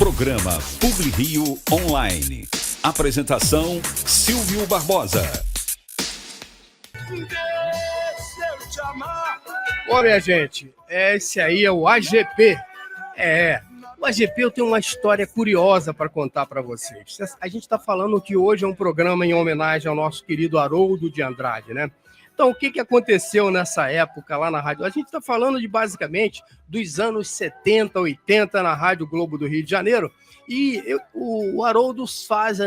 Programa PubliRio Online. Apresentação, Silvio Barbosa. Bom, minha gente, esse aí é o AGP. O AGP eu tenho uma história curiosa para contar para vocês. A gente está falando que hoje é um programa em homenagem ao nosso querido Haroldo de Andrade, né? Então, o que aconteceu nessa época lá na rádio? A gente está falando basicamente dos anos 70, 80 na Rádio Globo do Rio de Janeiro. E o Haroldo faria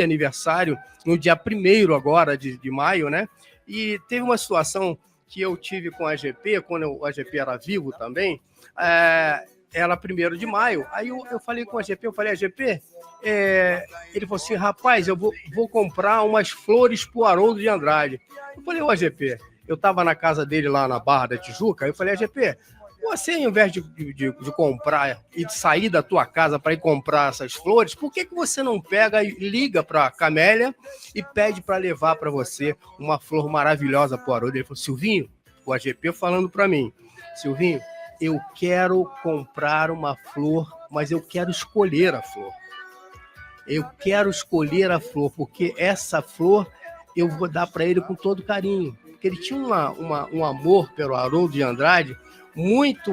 aniversário no dia 1º agora de maio, né? E teve uma situação que eu tive com a AGP, quando o AGP era vivo também, era 1º de maio. Aí eu falei com a AGP, AGP, ele falou assim, rapaz, eu vou comprar umas flores pro Haroldo de Andrade. Eu falei, AGP, eu estava na casa dele lá na Barra da Tijuca, eu falei, AGP, você, ao invés de comprar e de sair da tua casa para ir comprar essas flores, por que você não pega e liga para a Camélia e pede para levar para você uma flor maravilhosa para o Haroldo? Ele falou, Silvinho, o AGP falando para mim, Silvinho, eu quero comprar uma flor, mas eu quero escolher a flor. Eu quero escolher a flor, porque essa flor eu vou dar para ele com todo carinho. Porque ele tinha um amor pelo Haroldo de Andrade, muito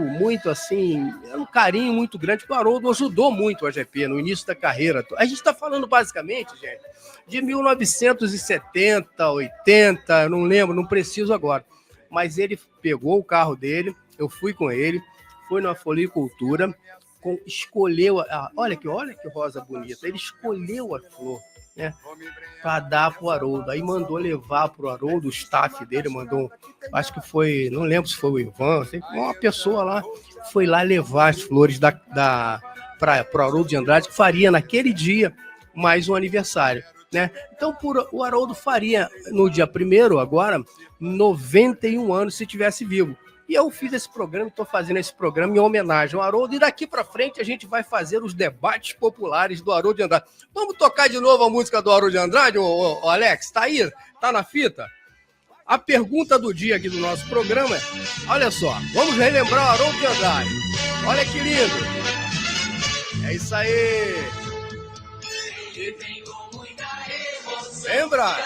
assim, um carinho muito grande, porque o Haroldo ajudou muito o AGP no início da carreira. A gente está falando basicamente, gente, de 1970, 80, não lembro, não preciso agora. Mas ele pegou o carro dele, eu fui com ele, foi na floricultura, escolheu, olha que rosa bonita, ele escolheu a flor, né, para dar para o Haroldo. Aí mandou levar para o Haroldo, o staff dele mandou, acho que foi, não lembro se foi o Ivan, uma pessoa lá, foi lá levar as flores para o Haroldo de Andrade, que faria naquele dia mais um aniversário, né? Então o Haroldo faria no dia 1º agora 91 anos se tivesse vivo. E eu fiz esse programa, estou fazendo esse programa em homenagem ao Haroldo, e daqui para frente a gente vai fazer os debates populares do Haroldo de Andrade. Vamos tocar de novo a música do Haroldo de Andrade, ô Alex? Tá aí? Tá na fita? A pergunta do dia aqui do nosso programa é, olha só, vamos relembrar o Haroldo de Andrade. Olha que lindo. É isso aí. Lembra?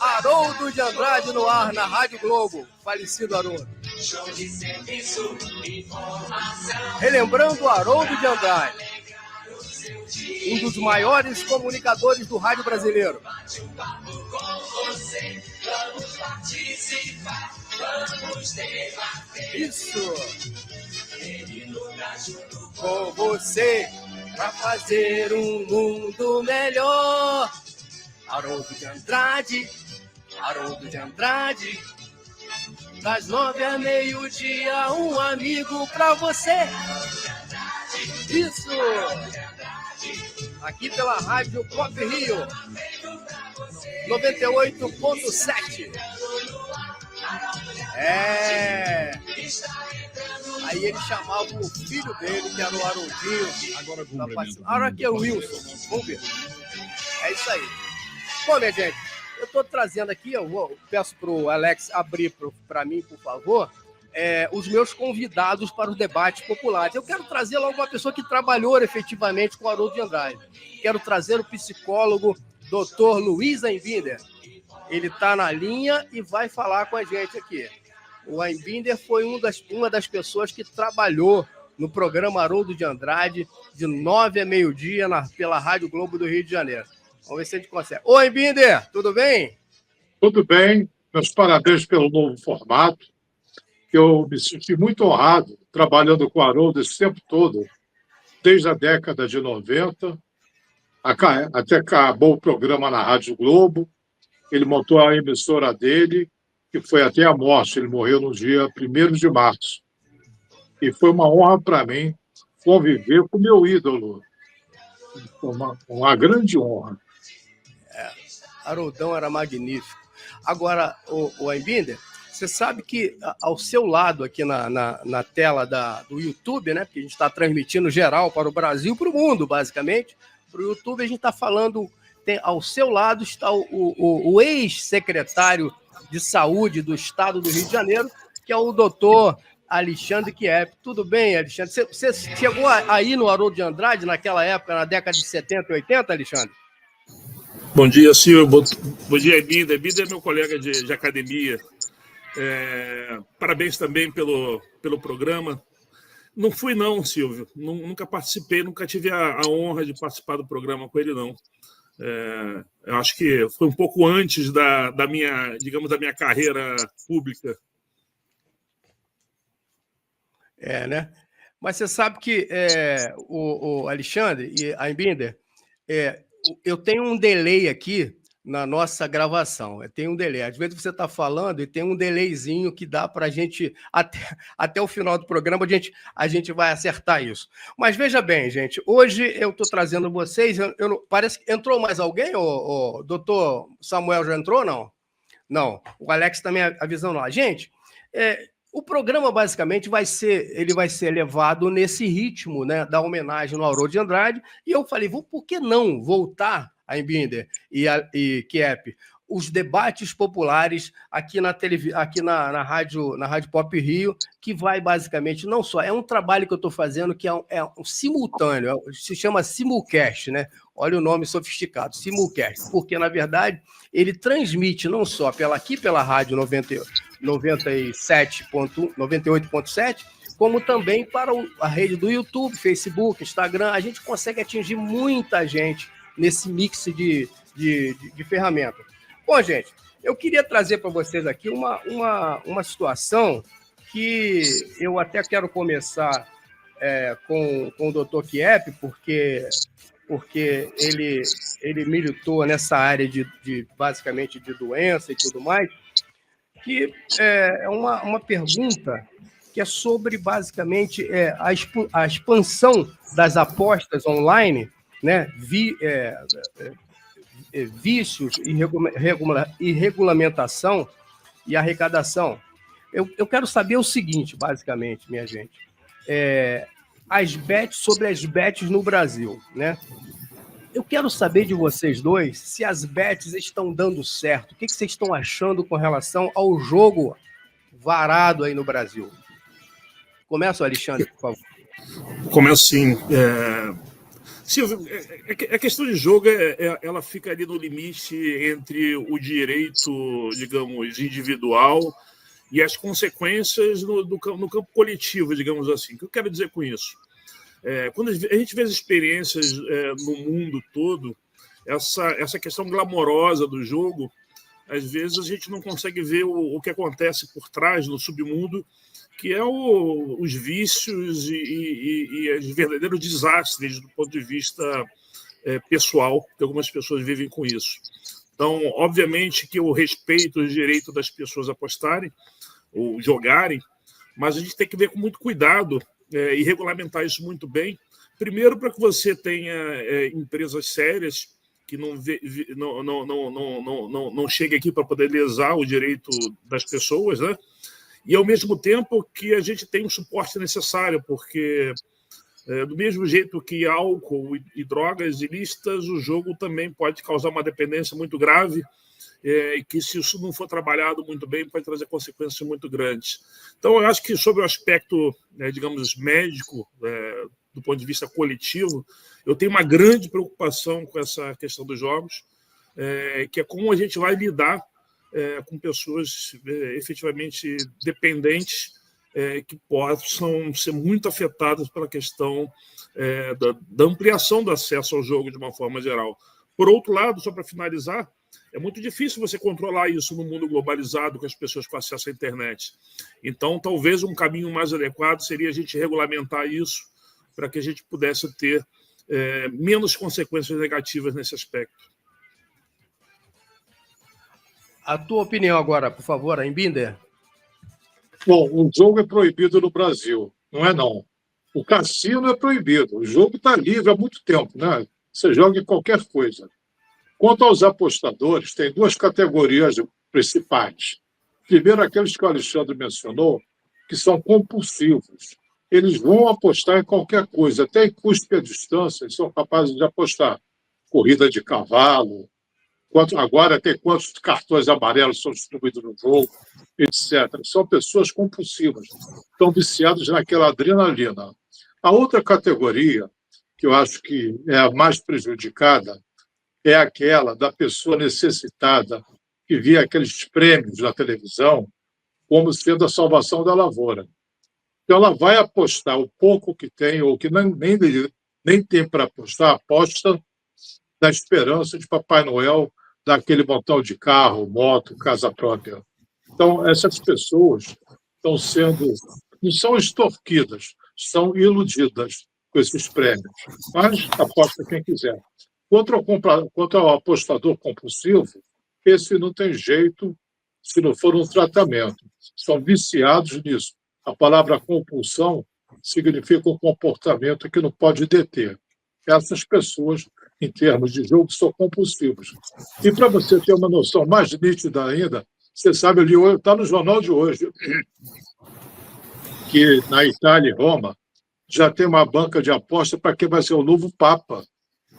Haroldo de Andrade no ar, na Rádio Globo. Falecido Haroldo. Relembrando o Haroldo de Andrade, um dos maiores comunicadores do rádio brasileiro. Isso! Com você, para fazer um mundo melhor. Haroldo de Andrade, Haroldo de Andrade, das 9 a meio-dia, um amigo pra você. Isso! Aqui pela Rádio PubliRio 98.7. Aí ele chamava o filho dele, que era o Haroldinho. Agora aqui é o Wilson. Vamos ver. É isso aí. Bom, minha gente, eu estou trazendo aqui, peço para o Alex abrir para mim, por favor, os meus convidados para os debates populares. Eu quero trazer logo uma pessoa que trabalhou efetivamente com o Haroldo de Andrade. Quero trazer o psicólogo Dr. Luiz Einbinder. Ele está na linha e vai falar com a gente aqui. O Einbinder foi uma das pessoas que trabalhou no programa Haroldo de Andrade, de 9 a meio-dia, pela Rádio Globo do Rio de Janeiro. Vamos ver se a gente consegue. Oi, Binder, tudo bem? Tudo bem. Meus parabéns pelo novo formato. Eu me senti muito honrado trabalhando com o Haroldo esse tempo todo, desde a década de 90, até acabou o programa na Rádio Globo. Ele montou a emissora dele, que foi até a morte. Ele morreu no dia 1º de março. E foi uma honra para mim conviver com o meu ídolo. Uma grande honra. Haroldão era magnífico. Agora, o Einbinder, você sabe que ao seu lado aqui na tela do YouTube, né? Porque a gente está transmitindo geral para o Brasil, para o mundo, basicamente. Para o YouTube a gente está falando, ao seu lado está o ex-secretário de Saúde do Estado do Rio de Janeiro, que é o doutor Alexandre Kiep. Tudo bem, Alexandre? Você chegou aí no Haroldo de Andrade naquela época, na década de 70 e 80, Alexandre? Bom dia, Silvio. Bom dia, Ebida. Ebida é meu colega de academia. Parabéns também pelo programa. Não fui, não, Silvio. Nunca participei, nunca tive a honra de participar do programa com ele, não. Eu acho que foi um pouco antes da minha, digamos, da minha carreira pública. Né? Mas você sabe que o Alexandre e a Embinder, eu tenho um delay aqui na nossa gravação. Tem um delay. Às vezes você está falando e tem um delayzinho que dá para a gente, até o final do programa, a gente vai acertar isso. Mas veja bem, gente, hoje eu estou trazendo vocês. Parece que entrou mais alguém? O doutor Samuel já entrou, não? Não. O Alex também avisando lá. Gente, o programa, basicamente, vai ser levado nesse ritmo, né, da homenagem no Haroldo de Andrade. E eu falei, por que não voltar, a Embinder e Kiep, os debates populares aqui na Rádio Pop Rio, que vai, basicamente, não só... É um trabalho que eu estou fazendo que é um simultâneo, se chama simulcast, né? Olha o nome sofisticado, simulcast, porque, na verdade, ele transmite não só pela Rádio 98.7, como também para a rede do YouTube, Facebook, Instagram. A gente consegue atingir muita gente nesse mix de ferramentas. Bom, gente, eu queria trazer para vocês aqui uma situação que eu até quero começar com o Dr. Kiep, porque ele militou nessa área basicamente de doença e tudo mais, que é uma pergunta que é sobre, basicamente, a expansão das apostas online, né, vícios e regulamentação e arrecadação. Eu quero saber o seguinte, basicamente, minha gente, sobre as bets no Brasil, né? Eu quero saber de vocês dois se as bets estão dando certo. O que vocês estão achando com relação ao jogo varado aí no Brasil? Começa, Alexandre, por favor. Começo sim. Silvio, a questão de jogo ela fica ali no limite entre o direito, digamos, individual e as consequências no campo coletivo, digamos assim. O que eu quero dizer com isso? Quando a gente vê as experiências no mundo todo, essa questão glamourosa do jogo, às vezes a gente não consegue ver o que acontece por trás, no submundo, que é os vícios e os verdadeiros desastres do ponto de vista pessoal, que algumas pessoas vivem com isso. Então, obviamente que eu respeito o direito das pessoas apostarem ou jogarem, mas a gente tem que ver com muito cuidado e regulamentar isso muito bem. Primeiro, para que você tenha empresas sérias que não cheguem aqui para poder lesar o direito das pessoas, né? E, ao mesmo tempo, que a gente tem o suporte necessário, porque, do mesmo jeito que álcool e drogas ilícitas, o jogo também pode causar uma dependência muito grave, e que, se isso não for trabalhado muito bem, pode trazer consequências muito grandes. Então, eu acho que, sobre o aspecto, digamos, médico, do ponto de vista coletivo, eu tenho uma grande preocupação com essa questão dos jogos, que é como a gente vai lidar com pessoas efetivamente dependentes, que possam ser muito afetadas pela questão da ampliação do acesso ao jogo de uma forma geral. Por outro lado, só para finalizar, é muito difícil você controlar isso no mundo globalizado, com as pessoas com acesso à internet. Então, talvez um caminho mais adequado seria a gente regulamentar isso para que a gente pudesse ter menos consequências negativas nesse aspecto. A tua opinião agora, por favor, Embinder. Bom, o jogo é proibido no Brasil, não é não. O cassino é proibido, o jogo está livre há muito tempo, né? Você joga em qualquer coisa. Quanto aos apostadores, tem duas categorias principais. Primeiro, aqueles que o Alexandre mencionou, que são compulsivos. Eles vão apostar em qualquer coisa, até em cuspe à distância, eles são capazes de apostar. Corrida de cavalo, agora tem quantos cartões amarelos são distribuídos no jogo, etc. São pessoas compulsivas, estão viciadas naquela adrenalina. A outra categoria, que eu acho que é a mais prejudicada, é aquela da pessoa necessitada que vê aqueles prêmios na televisão como sendo a salvação da lavoura. Então, ela vai apostar o pouco que tem, ou que nem tem para apostar, aposta na esperança de Papai Noel dar aquele montão de carro, moto, casa própria. Então, essas pessoas estão sendo, não são extorquidas, são iludidas com esses prêmios. Mas aposta quem quiser. Quanto ao apostador compulsivo, esse não tem jeito se não for um tratamento. São viciados nisso. A palavra compulsão significa um comportamento que não pode deter. Essas pessoas, em termos de jogo, são compulsivos. E para você ter uma noção mais nítida ainda, você sabe, está no jornal de hoje, que na Itália e Roma já tem uma banca de aposta para quem vai ser o novo Papa.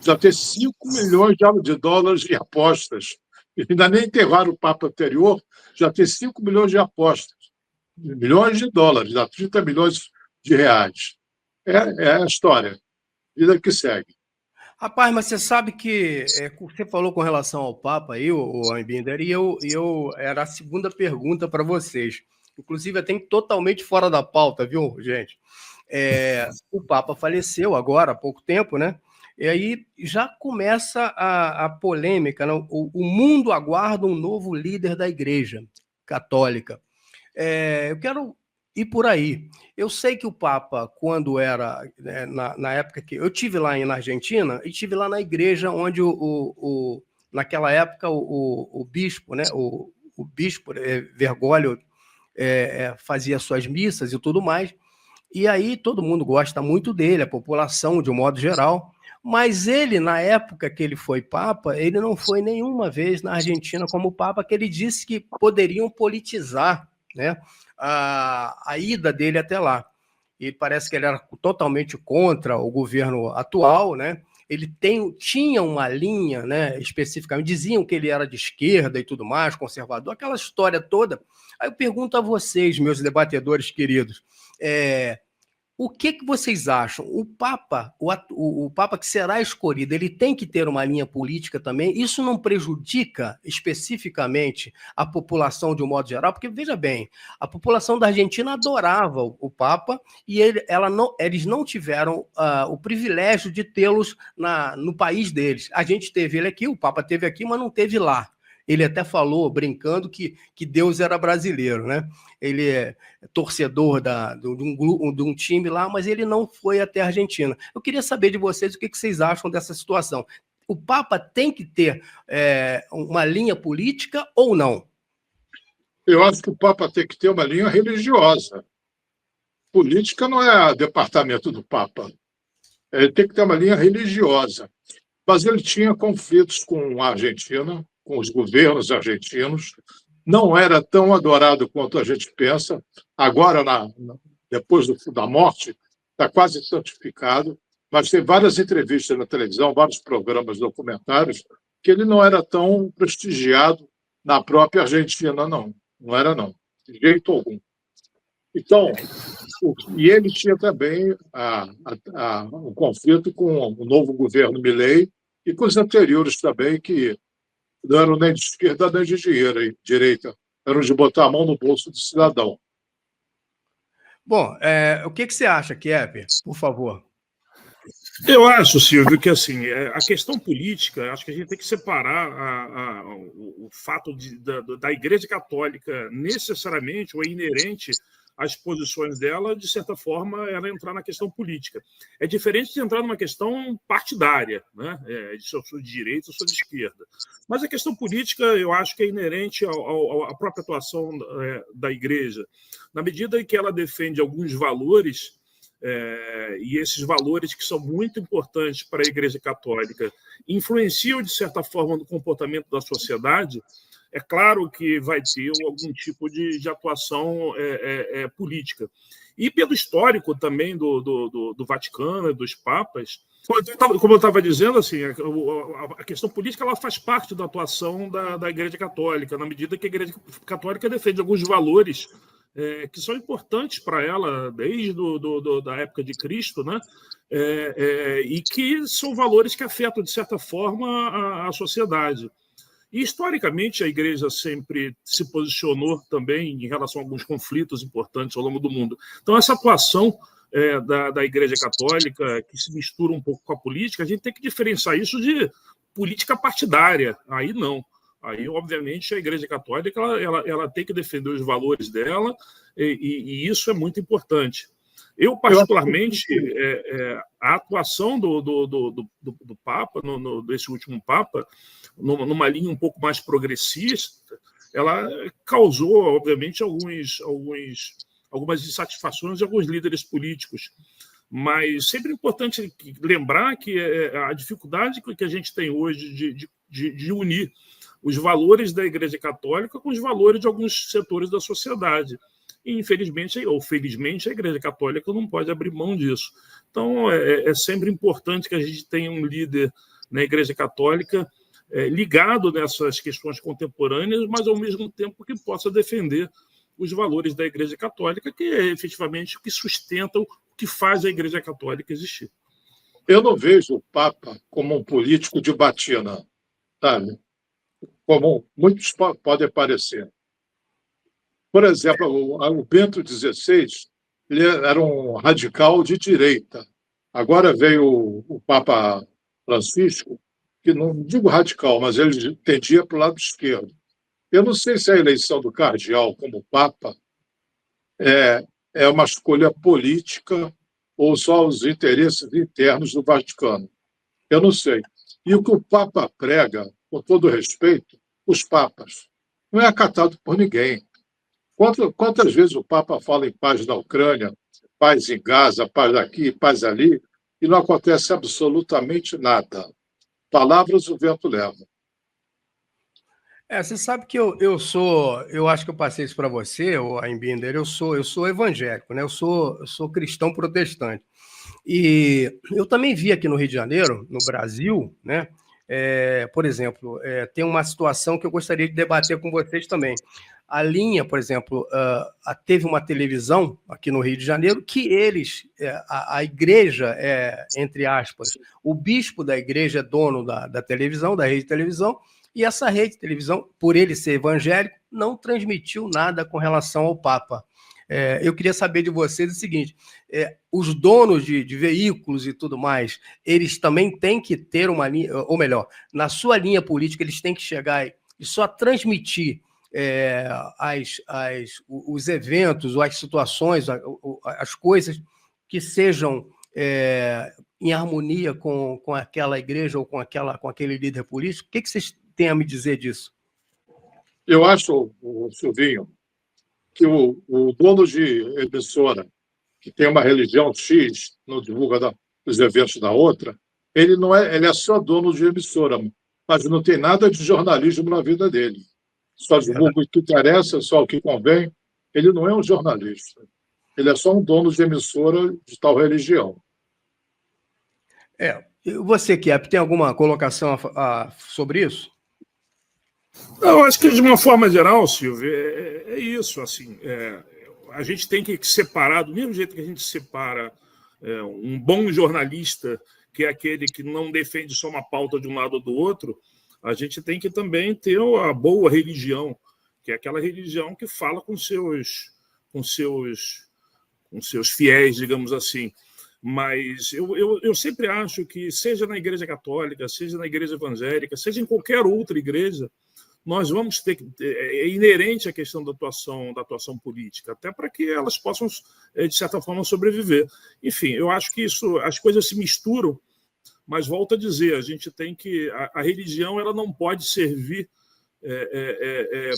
Já tem 5 milhões de dólares em apostas. E ainda nem enterraram o Papa anterior, já tem 5 milhões de apostas. Milhões de dólares, dá 30 milhões de reais. É a história. Vida que segue. Rapaz, mas você sabe que você falou com relação ao Papa aí, o Ambinder, e eu era a segunda pergunta para vocês. Inclusive, até totalmente fora da pauta, viu, gente? O Papa faleceu agora, há pouco tempo, né? E aí já começa a polêmica, né? O mundo aguarda um novo líder da Igreja Católica. Eu quero ir por aí. Eu sei que o Papa, quando era, na época que... Eu estive lá na Argentina e estive lá na igreja onde, naquela época, o bispo, né? O bispo Bergoglio fazia suas missas e tudo mais. E aí todo mundo gosta muito dele, a população, de um modo geral. Mas ele, na época que ele foi Papa, ele não foi nenhuma vez na Argentina como Papa, que ele disse que poderiam politizar, né, a ida dele até lá. E parece que ele era totalmente contra o governo atual, né? Ele tinha uma linha, né, especificamente, diziam que ele era de esquerda e tudo mais, conservador, aquela história toda. Aí eu pergunto a vocês, meus debatedores queridos, o que vocês acham? O Papa que será escolhido, ele tem que ter uma linha política também? Isso não prejudica especificamente a população de um modo geral? Porque, veja bem, a população da Argentina adorava o Papa e eles não tiveram o privilégio de tê-los no país deles. A gente teve ele aqui, o Papa teve aqui, mas não teve lá. Ele até falou, brincando, que Deus era brasileiro, né? Ele é torcedor de um time lá, mas ele não foi até a Argentina. Eu queria saber de vocês o que vocês acham dessa situação. O Papa tem que ter uma linha política ou não? Eu acho que o Papa tem que ter uma linha religiosa. Política não é departamento do Papa. Ele tem que ter uma linha religiosa. Mas ele tinha conflitos com a Argentina, com os governos argentinos, não era tão adorado quanto a gente pensa. Agora, depois da morte, está quase santificado, mas tem várias entrevistas na televisão, vários programas, documentários, que ele não era tão prestigiado na própria Argentina, não. Não era, não, de jeito algum. Então, e ele tinha também um conflito com o novo governo Milei e com os anteriores também, que não eram nem de esquerda nem de direita, eram de botar a mão no bolso do cidadão. Bom, o que você acha, Kiepe? Por favor. Eu acho, Silvio, que assim, a questão política, acho que a gente tem que separar o fato da Igreja Católica necessariamente ou é inerente às posições dela, de certa forma, ela entrar na questão política. É diferente de entrar numa questão partidária, né? Se eu sou de direita, eu sou de esquerda. Mas a questão política, eu acho que é inerente à própria atuação da Igreja, na medida em que ela defende alguns valores, e esses valores que são muito importantes para a Igreja Católica influenciam, de certa forma, no comportamento da sociedade. É claro que vai ter algum tipo de atuação política. e pelo histórico também do Vaticano, dos papas. Como eu estava dizendo, assim, a questão política ela faz parte da atuação da Igreja Católica, na medida que a Igreja Católica defende alguns valores que são importantes para ela desde da época de Cristo, né? E que são valores que afetam, de certa forma, a sociedade. E, historicamente, a Igreja sempre se posicionou também em relação a alguns conflitos importantes ao longo do mundo. Então, essa atuação da Igreja Católica, que se mistura um pouco com a política, a gente tem que diferenciar isso de política partidária. Aí não. Aí, obviamente, a Igreja Católica ela tem que defender os valores dela, e isso é muito importante. Eu, particularmente, a atuação do Papa, desse último Papa, numa linha um pouco mais progressista, ela causou, obviamente, algumas insatisfações de alguns líderes políticos. Mas sempre é importante lembrar que a dificuldade que a gente tem hoje de unir os valores da Igreja Católica com os valores de alguns setores da sociedade. E, infelizmente ou felizmente, a Igreja Católica não pode abrir mão disso. Então, é sempre importante que a gente tenha um líder na Igreja Católica ligado nessas questões contemporâneas, mas, ao mesmo tempo, que possa defender os valores da Igreja Católica, que é efetivamente o que sustenta, o que faz a Igreja Católica existir. Eu não vejo o Papa como um político de batina, sabe? Como muitos podem parecer. Por exemplo, o Bento XVI ele era um radical de direita. Agora veio o Papa Francisco, que não digo radical, mas ele tendia para o lado esquerdo. Eu não sei se a eleição do cardeal como Papa é uma escolha política ou só os interesses internos do Vaticano. Eu não sei. E o que o Papa prega, com todo respeito, os papas, não é acatado por ninguém. Quantas vezes o Papa fala em paz na Ucrânia, paz em Gaza, paz aqui, paz ali, e não acontece absolutamente nada. Palavras o vento leva. Você sabe que eu acho que eu passei isso para você, o Aimbinder, eu sou evangélico, né? Eu sou cristão protestante. E eu também vi aqui no Rio de Janeiro, no Brasil, né? Por exemplo, tem uma situação que eu gostaria de debater com vocês também. A linha, por exemplo, teve uma televisão aqui no Rio de Janeiro que a igreja, entre aspas, o bispo da igreja é dono da televisão, da rede de televisão, e essa rede de televisão, por ele ser evangélico, não transmitiu nada com relação ao Papa. Eu queria saber de vocês o seguinte, os donos de veículos e tudo mais, eles também têm que ter uma linha, ou melhor, na sua linha política, eles têm que chegar e só transmitir os eventos, ou as situações, as coisas que sejam em harmonia com aquela igreja ou com aquele líder político. O que vocês têm a me dizer disso? Eu acho, Silvinho, que o dono de emissora, que tem uma religião X, não divulga os eventos da outra, ele é só dono de emissora, mas não tem nada de jornalismo na vida dele. Só divulga o que interessa, só o que convém. Ele não é um jornalista. Ele é só um dono de emissora de tal religião. Você, Kiep, tem alguma colocação sobre isso? Eu acho que, de uma forma geral, Silvio, é isso. Assim, a gente tem que separar, do mesmo jeito que a gente separa um bom jornalista, que é aquele que não defende só uma pauta de um lado ou do outro, a gente tem que também ter a boa religião, que é aquela religião que fala com seus fiéis, digamos assim. Mas eu sempre acho que, seja na Igreja Católica, seja na Igreja Evangélica, seja em qualquer outra igreja, nós vamos ter que... É inerente à questão da atuação política, até para que elas possam, de certa forma, sobreviver. Enfim, eu acho que as coisas se misturam, mas volto a dizer, a gente tem que... A religião ela não pode servir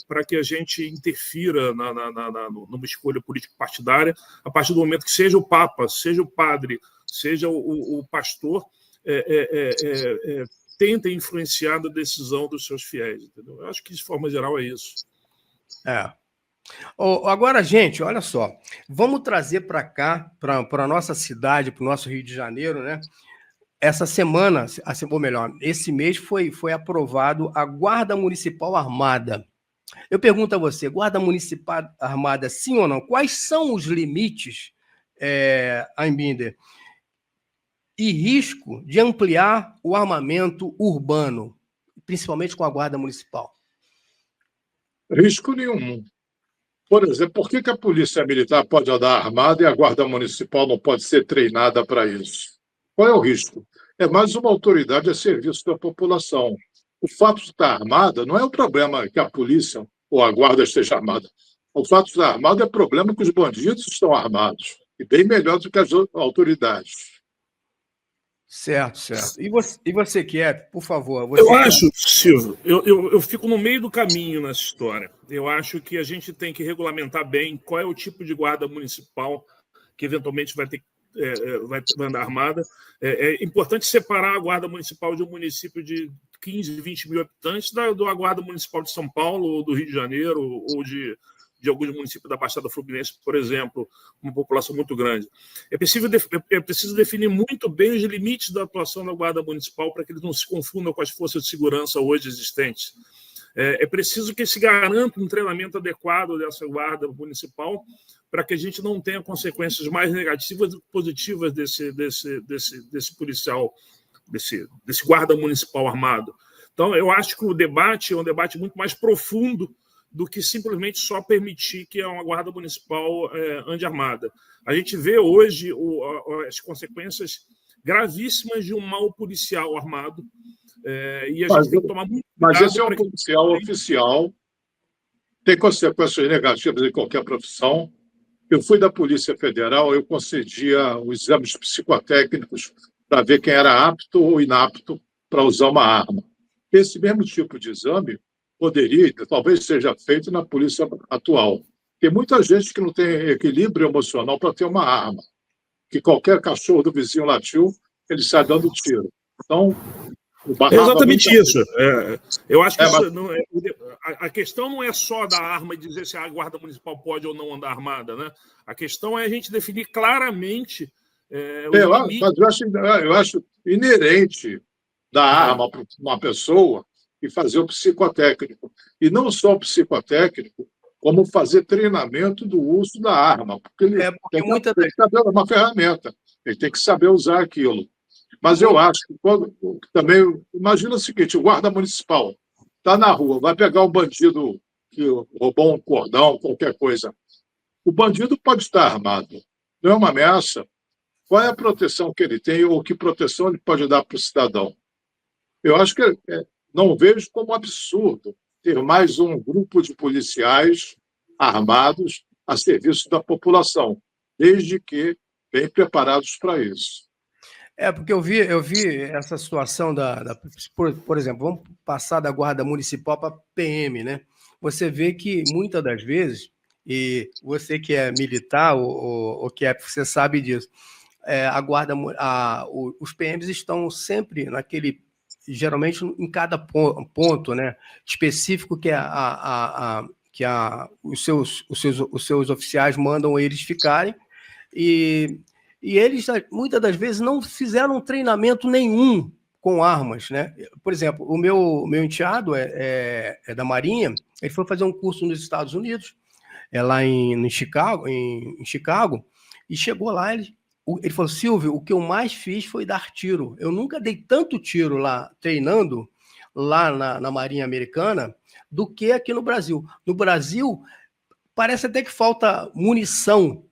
para que a gente interfira numa escolha político-partidária, a partir do momento que seja o Papa, seja o padre, seja o pastor, tenta influenciar a decisão dos seus fiéis. Entendeu? Eu acho que, de forma geral, é isso. Agora, gente, olha só, vamos trazer para cá, para a nossa cidade, para o nosso Rio de Janeiro, né? Essa semana, assim, ou melhor, esse mês foi aprovado a Guarda Municipal Armada. Eu pergunto a você, Guarda Municipal Armada, sim ou não? Quais são os limites, Aimbinder, e risco de ampliar o armamento urbano, principalmente com a Guarda Municipal? Risco nenhum. Por exemplo, por que a Polícia Militar pode andar armada e a Guarda Municipal não pode ser treinada para isso? Qual é o risco? É mais uma autoridade a serviço da população. O fato de estar armada não é o problema que a polícia ou a guarda esteja armada. O fato de estar armada é o problema que os bandidos estão armados, e bem melhor do que as autoridades. Certo, certo. E você Kiep, por favor. Eu acho, Silvio, eu fico no meio do caminho nessa história. Eu acho que a gente tem que regulamentar bem qual é o tipo de guarda municipal que eventualmente vai andar armada. É importante separar a guarda municipal de um município de 15, 20 mil habitantes da guarda municipal de São Paulo, ou do Rio de Janeiro, ou de alguns municípios da Baixada Fluminense, por exemplo, uma população muito grande. É preciso definir muito bem os limites da atuação da Guarda Municipal para que eles não se confundam com as forças de segurança hoje existentes. É preciso que se garanta um treinamento adequado dessa Guarda Municipal para que a gente não tenha consequências mais negativas do que positivas desse policial, desse Guarda Municipal armado. Então, eu acho que o debate é um debate muito mais profundo do que simplesmente só permitir que uma guarda municipal ande armada. A gente vê hoje as consequências gravíssimas de um mau policial armado, e a gente tem que tomar muito cuidado. Mas esse é um policial oficial, tem consequências negativas em qualquer profissão. Eu fui da Polícia Federal, eu concedia os exames psicotécnicos para ver quem era apto ou inapto para usar uma arma. Esse mesmo tipo de exame poderia, talvez seja feito na polícia atual. Tem muita gente que não tem equilíbrio emocional para ter uma arma, que qualquer cachorro do vizinho latiu, ele sai dando tiro. Então, é exatamente isso. Eu acho que a questão não é só da arma e dizer se a Guarda Municipal pode ou não andar armada, né? A questão é a gente definir claramente eu acho inerente da arma para uma pessoa e fazer o psicotécnico. E não só o psicotécnico, como fazer treinamento do uso da arma. Porque ele tem que saber uma ferramenta, ele tem que saber usar aquilo. Mas eu acho que também, imagina o seguinte, o guarda municipal está na rua, vai pegar um bandido que roubou um cordão, qualquer coisa. O bandido pode estar armado, não é uma ameaça. Qual é a proteção que ele tem ou que proteção ele pode dar para o cidadão? Eu acho que não vejo como absurdo ter mais um grupo de policiais armados a serviço da população, desde que bem preparados para isso. Porque eu vi essa situação por exemplo, vamos passar da Guarda Municipal para PM, né? Você vê que muitas das vezes, e você que é militar, ou que você sabe disso, os PMs estão sempre geralmente em cada ponto, né, específico que os seus oficiais mandam eles ficarem, e eles, muitas das vezes, não fizeram treinamento nenhum com armas, né? Por exemplo, o meu enteado é da Marinha, ele foi fazer um curso nos Estados Unidos, lá em Chicago, e chegou lá, ele falou, Silvio, o que eu mais fiz foi dar tiro. Eu nunca dei tanto tiro lá, treinando lá na Marinha Americana, do que aqui no Brasil. No Brasil, parece até que falta munição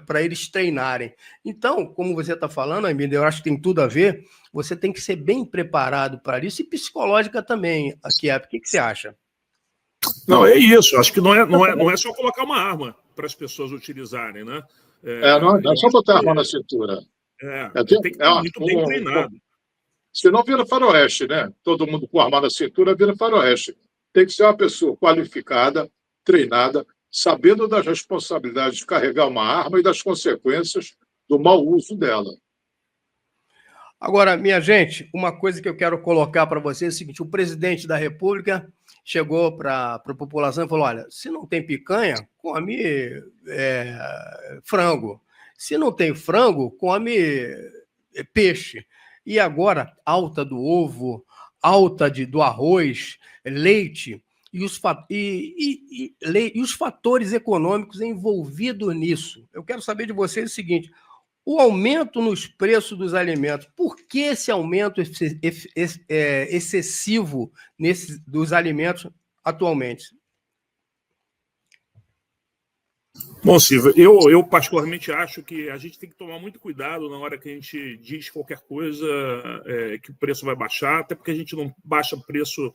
para eles treinarem. Então, como você está falando, Aimbinder, eu acho que tem tudo a ver, você tem que ser bem preparado para isso, e psicológica também, Kiep. O que você acha? Não, é isso. Acho que não é só colocar uma arma para as pessoas utilizarem, né? Não é só botar a arma na cintura. Tem que estar muito bem treinado. Senão vira faroeste, né? Todo mundo com arma na cintura vira faroeste. Tem que ser uma pessoa qualificada, treinada, sabendo das responsabilidades de carregar uma arma e das consequências do mau uso dela. Agora, minha gente, uma coisa que eu quero colocar para vocês é o seguinte: o presidente da República chegou para a população e falou: olha, se não tem picanha, come frango. Se não tem frango, come peixe. E agora, alta do ovo, alta do arroz, leite e os fatores econômicos envolvidos nisso. Eu quero saber de vocês o seguinte: o aumento nos preços dos alimentos, por que esse aumento excessivo dos alimentos atualmente? Bom, Silvio, eu particularmente acho que a gente tem que tomar muito cuidado na hora que a gente diz qualquer coisa que o preço vai baixar, até porque a gente não baixa preço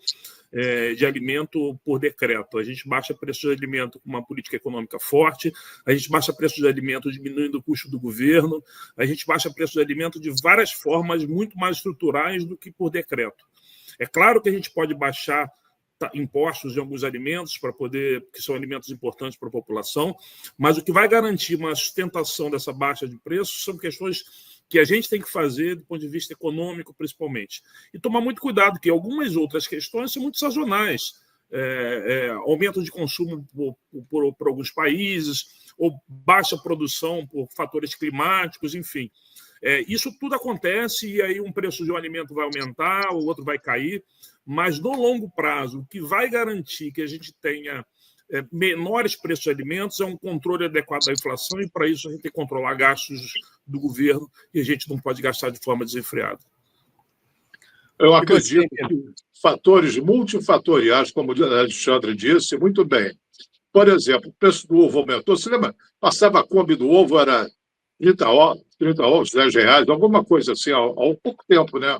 de alimento por decreto. A gente baixa preço de alimento com uma política econômica forte, a gente baixa preço de alimento diminuindo o custo do governo, a gente baixa preço de alimento de várias formas muito mais estruturais do que por decreto. É claro que a gente pode baixar impostos de alguns alimentos que são alimentos importantes para a população, mas o que vai garantir uma sustentação dessa baixa de preços são questões que a gente tem que fazer do ponto de vista econômico, principalmente. E tomar muito cuidado, que algumas outras questões são muito sazonais. Aumento de consumo por alguns países, ou baixa produção por fatores climáticos, enfim. Isso tudo acontece e aí um preço de um alimento vai aumentar, o outro vai cair, mas no longo prazo, o que vai garantir que a gente tenha menores preços de alimentos é um controle adequado da inflação, e para isso a gente tem que controlar gastos do governo e a gente não pode gastar de forma desenfreada. Eu acredito que fatores multifatoriais, como o Alexandre disse, muito bem. Por exemplo, o preço do ovo aumentou. Você lembra? Passava a Kombi do ovo, era 30 ovos, 10 reais, alguma coisa assim, há pouco tempo, né?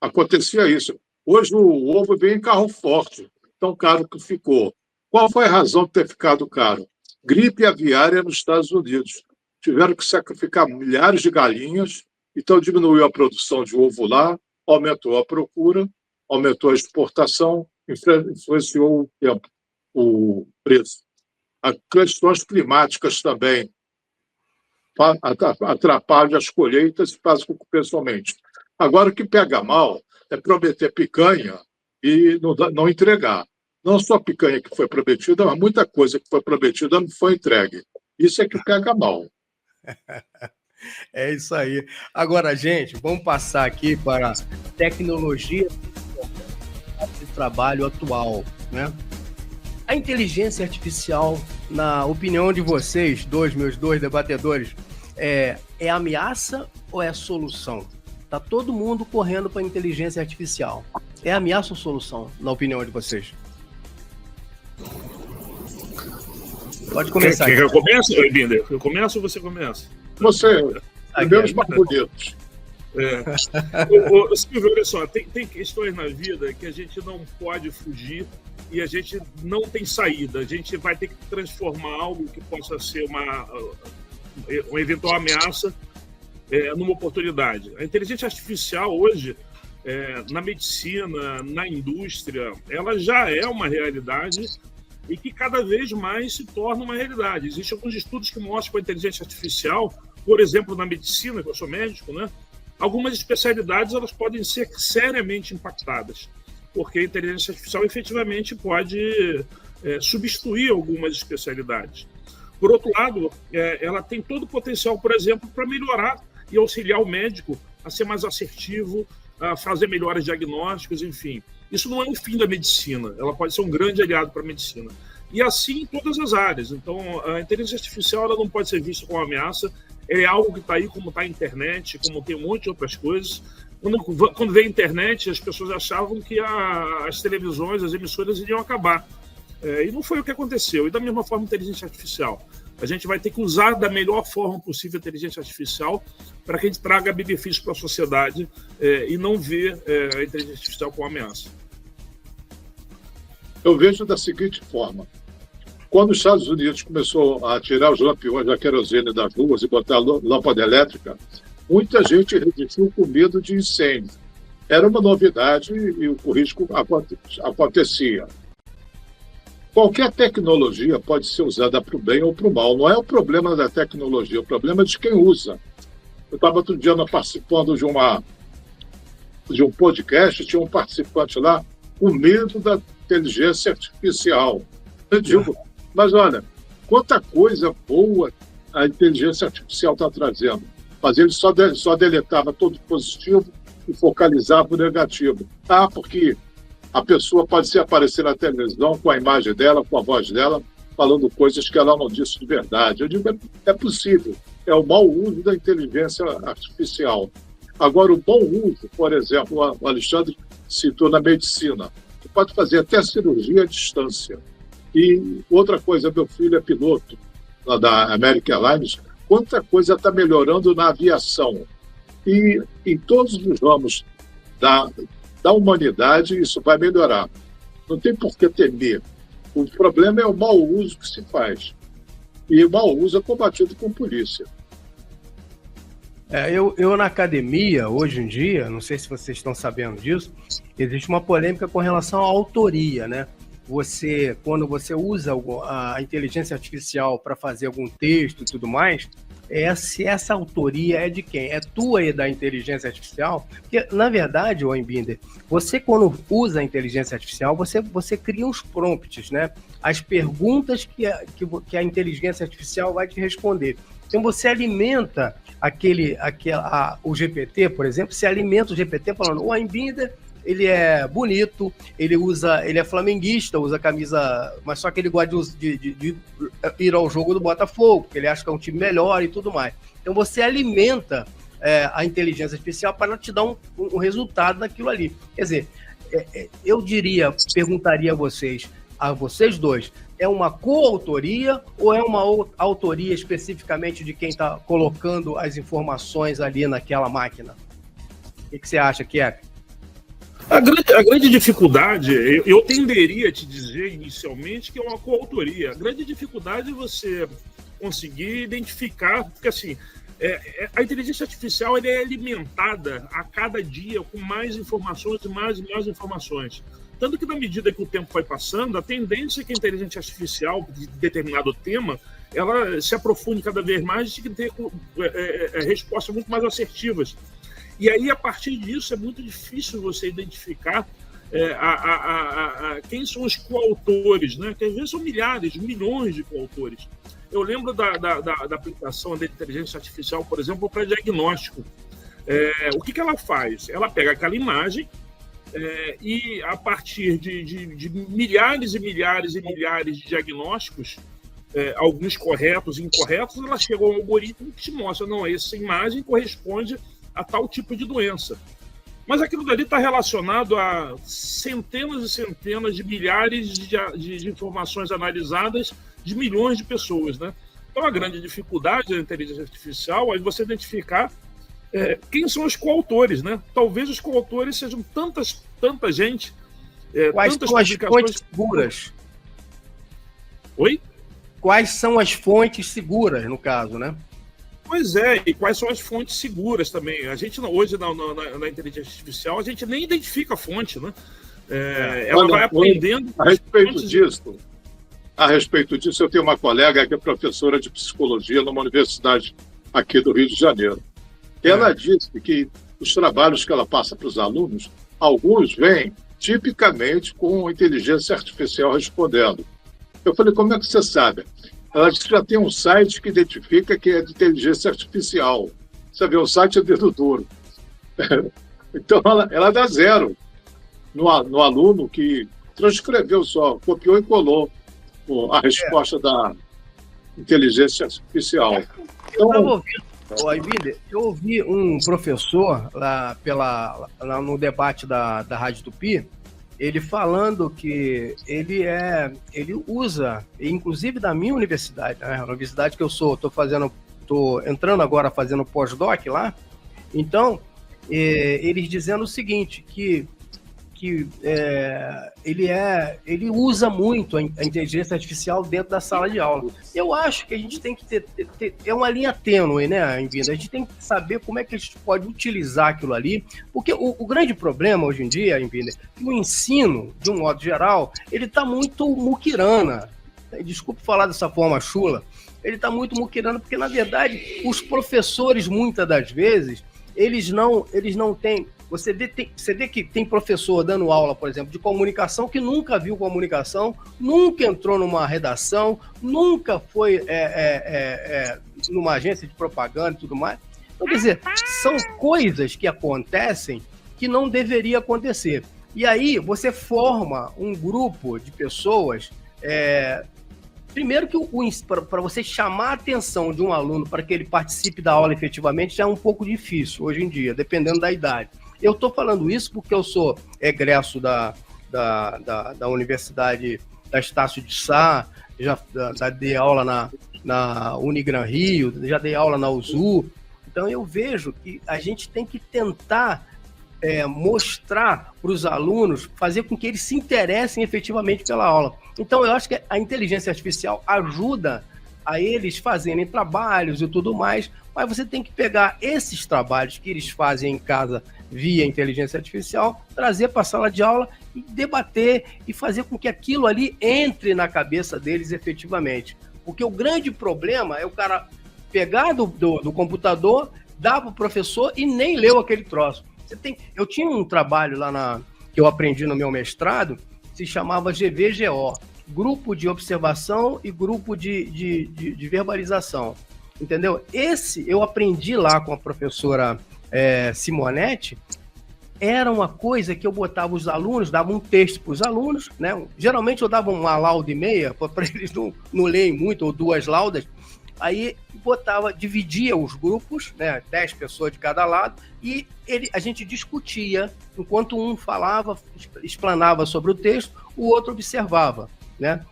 Acontecia isso. Hoje o ovo vem em carro forte, tão caro que ficou. Qual foi a razão de ter ficado caro? Gripe aviária nos Estados Unidos. Tiveram que sacrificar milhares de galinhas, então diminuiu a produção de ovo lá, aumentou a procura, aumentou a exportação, influenciou o preço. As questões climáticas também atrapalham as colheitas e fazem com que o preço aumente. Agora, o que pega mal é prometer picanha e não entregar. Não só a picanha que foi prometida, mas muita coisa que foi prometida não foi entregue. Isso é que pega mal. É isso aí. Agora, gente, vamos passar aqui para a tecnologia de trabalho atual, né? A inteligência artificial, na opinião de vocês, meus dois debatedores, é ameaça ou é solução? Está todo mundo correndo para a inteligência artificial. É ameaça ou solução, na opinião de vocês? Pode começar. Quer que eu comece, Binder? Eu começo ou você começa? Você, primeiros barbudetos. Silvio, olha só, tem questões na vida que a gente não pode fugir e a gente não tem saída. A gente vai ter que transformar algo que possa ser uma eventual ameaça numa oportunidade. A inteligência artificial hoje, na medicina, na indústria, ela já é uma realidade e que cada vez mais se torna uma realidade. Existem alguns estudos que mostram que a inteligência artificial, por exemplo, na medicina, que eu sou médico, né, algumas especialidades elas podem ser seriamente impactadas, porque a inteligência artificial efetivamente pode substituir algumas especialidades. Por outro lado, ela tem todo o potencial, por exemplo, para melhorar e auxiliar o médico a ser mais assertivo, a fazer melhores diagnósticos, enfim. Isso não é o fim da medicina, ela pode ser um grande aliado para a medicina. E assim em todas as áreas. Então, a inteligência artificial ela não pode ser vista como uma ameaça, é algo que está aí, como está a internet, como tem um monte de outras coisas. Quando veio a internet, as pessoas achavam que as televisões, as emissoras iriam acabar. E não foi o que aconteceu. E da mesma forma, a inteligência artificial. A gente vai ter que usar da melhor forma possível a inteligência artificial para que a gente traga benefícios para a sociedade e não ver a inteligência artificial como ameaça. Eu vejo da seguinte forma. Quando os Estados Unidos começou a tirar os lampiões da querosene das ruas e botar lâmpada elétrica, muita gente resistiu com medo de incêndio. Era uma novidade e o risco acontecia. Qualquer tecnologia pode ser usada para o bem ou para o mal. Não é o problema da tecnologia, o problema é de quem usa. Eu estava outro dia participando de uma de um podcast, tinha um participante lá com medo da inteligência artificial. Eu digo, mas olha, quanta coisa boa a inteligência artificial está trazendo. Mas ele só deletava todo positivo e focalizava o negativo. Porque a pessoa pode se aparecer na televisão com a imagem dela, com a voz dela, falando coisas que ela não disse de verdade. Eu digo, é possível. É o mau uso da inteligência artificial. Agora, o bom uso, por exemplo, o Alexandre citou na medicina. Você pode fazer até cirurgia à distância. E outra coisa, meu filho é piloto lá da American Airlines. Quanta coisa está melhorando na aviação. E em todos os ramos da humanidade, isso vai melhorar. Não tem por que temer. O problema é o mau uso que se faz. E o mau uso é combatido com polícia. Eu na academia, hoje em dia, não sei se vocês estão sabendo disso, existe uma polêmica com relação à autoria, né? Quando você usa a inteligência artificial para fazer algum texto e tudo mais, se essa autoria é de quem? É tua e da inteligência artificial? Porque, na verdade, Binder, você quando usa a inteligência artificial, você cria uns prompts, né? As perguntas que a inteligência artificial vai te responder. Então, você alimenta o GPT, por exemplo, você alimenta o GPT falando, o Binder, ele é bonito, ele é flamenguista, usa camisa, mas só que ele gosta de ir ao jogo do Botafogo, porque ele acha que é um time melhor e tudo mais. Então você alimenta a inteligência artificial para te dar um resultado daquilo ali. Quer dizer, eu perguntaria a vocês dois, é uma coautoria ou é uma autoria especificamente de quem está colocando as informações ali naquela máquina? O que você acha, Kiep? A grande dificuldade, eu tenderia a te dizer inicialmente que é uma coautoria. A grande dificuldade é você conseguir identificar, porque assim, a inteligência artificial é alimentada a cada dia com mais informações e mais informações. Tanto que, na medida que o tempo vai passando, a tendência é que a inteligência artificial de determinado tema ela se aprofunde cada vez mais e ter respostas muito mais assertivas. E aí, a partir disso, é muito difícil você identificar quem são os coautores, né? Que às vezes são milhares, milhões de coautores. Eu lembro da aplicação da inteligência artificial, por exemplo, para diagnóstico. O que ela faz? Ela pega aquela imagem e, a partir de milhares e milhares e milhares de diagnósticos, alguns corretos e incorretos, ela chega a um algoritmo que te mostra, não, essa imagem corresponde a tal tipo de doença. Mas aquilo dali está relacionado a centenas e centenas de milhares de informações analisadas de milhões de pessoas, né? Então, a grande dificuldade da inteligência artificial é você identificar quem são os coautores, né? Talvez os coautores sejam tanta gente. Quais são as fontes seguras? Oi? Quais são as fontes seguras, no caso, né? Pois é, e quais são as fontes seguras também? A gente, hoje, na inteligência artificial, a gente nem identifica a fonte, né? Ela vai aprendendo... A respeito disso, eu tenho uma colega que é professora de psicologia numa universidade aqui do Rio de Janeiro. Ela disse que os trabalhos que ela passa para os alunos, alguns vêm tipicamente com inteligência artificial respondendo. Eu falei, como é que você sabe? Ela disse que já tem um site que identifica que é de inteligência artificial. Você vê, o site é dedo duro. Então, ela dá 0 no aluno que transcreveu só, copiou e colou a resposta da inteligência artificial. Então, eu ouvi um professor lá no debate da Rádio Tupi, ele falando que ele usa, inclusive da minha universidade, né, a universidade que eu sou, estou entrando agora fazendo pós-doc lá, então, eles dizendo o seguinte, que ele usa muito a inteligência artificial dentro da sala de aula. Eu acho que a gente tem que ter é uma linha tênue, né, Binder? A gente tem que saber como é que a gente pode utilizar aquilo ali, porque o grande problema hoje em dia, Binder, é que o ensino, de um modo geral, ele está muito muquirana. Desculpe falar dessa forma chula, ele está muito muquirana, porque, na verdade, os professores, muitas das vezes, eles não têm Você vê que tem professor dando aula, por exemplo, de comunicação, que nunca viu comunicação, nunca entrou numa redação, nunca foi numa agência de propaganda e tudo mais. Então, quer dizer, são coisas que acontecem que não deveria acontecer. E aí você forma um grupo de pessoas. Primeiro que para você chamar a atenção de um aluno para que ele participe da aula efetivamente já é um pouco difícil hoje em dia, dependendo da idade. Eu estou falando isso porque eu sou egresso da Universidade da Estácio de Sá, já dei aula na Unigran Rio, já dei aula na USU. Então eu vejo que a gente tem que tentar mostrar para os alunos, fazer com que eles se interessem efetivamente pela aula. Então, eu acho que a inteligência artificial ajuda a eles fazerem trabalhos e tudo mais, mas você tem que pegar esses trabalhos que eles fazem em casa via inteligência artificial, trazer para a sala de aula e debater e fazer com que aquilo ali entre na cabeça deles efetivamente. Porque o grande problema é o cara pegar do computador, dar para o professor e nem leu aquele troço. Eu tinha um trabalho lá que eu aprendi no meu mestrado, se chamava GVGO, Grupo de Observação e Grupo de Verbalização, entendeu? Esse eu aprendi lá com a professora Simonetti. Era uma coisa que eu botava os alunos, dava um texto para os alunos, né? Geralmente eu dava uma lauda e meia, para eles não lerem muito, ou 2 laudas. Aí dividia os grupos, né, 10 pessoas de cada lado, e a gente discutia, enquanto um falava, explanava sobre o texto, o outro observava, né?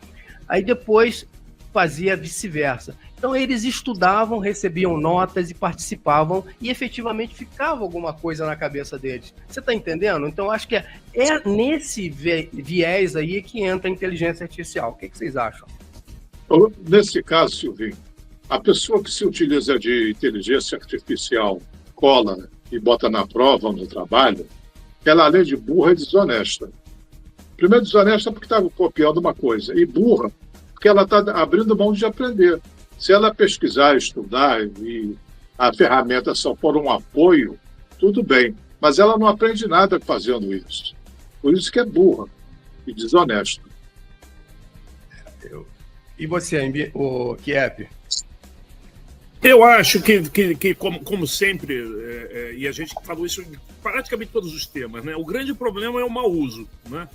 Aí depois fazia vice-versa. Então eles estudavam, recebiam notas e participavam, e efetivamente ficava alguma coisa na cabeça deles. Você está entendendo? Então acho que é nesse viés aí que entra a inteligência artificial. O que vocês acham? Nesse caso, Silvinho, a pessoa que se utiliza de inteligência artificial, cola e bota na prova, no trabalho, ela, além de burra, é desonesta. Primeiro, desonesta porque está copiando uma coisa, e burra porque ela está abrindo mão de aprender. Se ela pesquisar, estudar, e a ferramenta só for um apoio, tudo bem, mas ela não aprende nada fazendo isso. Por isso que é burra e desonesta. E você, o Kiep? Eu acho que como sempre, e a gente falou isso em praticamente todos os temas, né? O grande problema é o mau uso, né?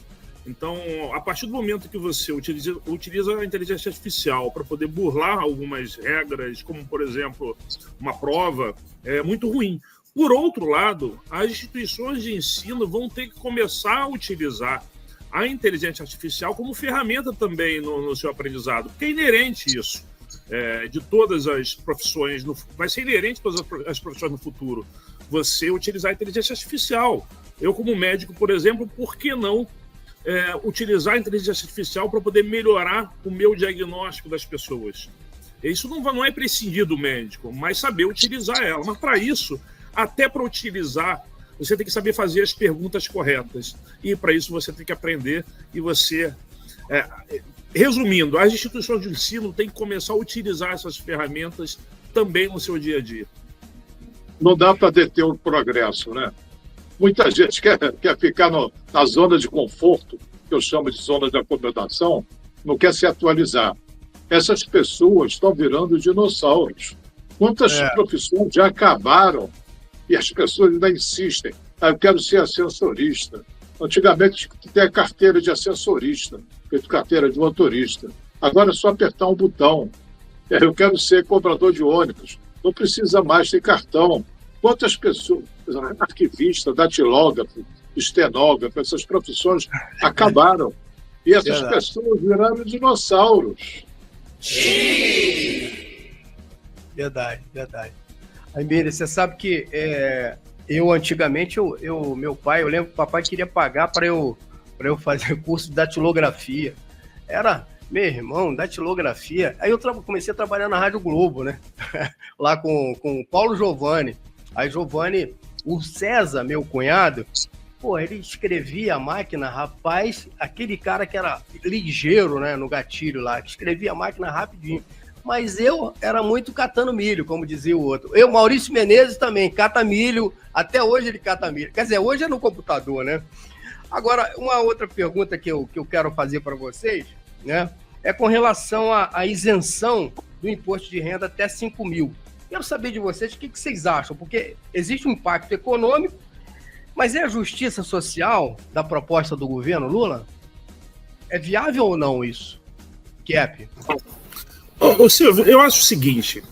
Então, a partir do momento que você utiliza a inteligência artificial para poder burlar algumas regras, como, por exemplo, uma prova, é muito ruim. Por outro lado, as instituições de ensino vão ter que começar a utilizar a inteligência artificial como ferramenta também no seu aprendizado, porque é inerente isso. De todas as profissões, vai ser inerente a todas as profissões no futuro, você utilizar a inteligência artificial. Eu, como médico, por exemplo, por que não utilizar a inteligência artificial para poder melhorar o meu diagnóstico das pessoas? Isso não é prescindir do médico, mas saber utilizar ela. Mas para isso, até para utilizar, você tem que saber fazer as perguntas corretas. E para isso você tem que aprender e você... Resumindo, as instituições de ensino têm que começar a utilizar essas ferramentas também no seu dia a dia. Não dá para deter o progresso, né? Muita gente quer ficar na zona de conforto, que eu chamo de zona de acomodação, não quer se atualizar. Essas pessoas estão virando dinossauros. Quantas profissões já acabaram e as pessoas ainda insistem? Eu quero ser ascensorista. Antigamente tinha que ter a carteira de ascensorista, feito carteira de motorista. Agora é só apertar um botão. Eu quero ser cobrador de ônibus. Não precisa mais ter cartão. Quantas pessoas, arquivista, datilógrafo, estenógrafo, essas profissões acabaram. E essas pessoas viraram dinossauros. Verdade. Aí, Miriam, você sabe que eu antigamente, meu pai, eu lembro que o papai queria pagar para eu fazer curso de datilografia. Era, meu irmão, datilografia. Aí eu comecei a trabalhar na Rádio Globo, né? Lá com o Paulo Giovanni. Aí Giovanni, o César, meu cunhado, ele escrevia a máquina, rapaz, aquele cara que era ligeiro, né, no gatilho lá, que escrevia a máquina rapidinho. mas eu era muito catando milho, como dizia o outro. Eu, Maurício Menezes, também cata milho, até hoje ele cata milho. Quer dizer, hoje é no computador, né? Agora, uma outra pergunta que eu quero fazer para vocês, né, é com relação à isenção do imposto de renda até 5 mil. Quero saber de vocês o que vocês acham, porque existe um impacto econômico, mas é a justiça social da proposta do governo Lula? É viável ou não isso? Kiep? Ô, Silvio, eu acho o seguinte,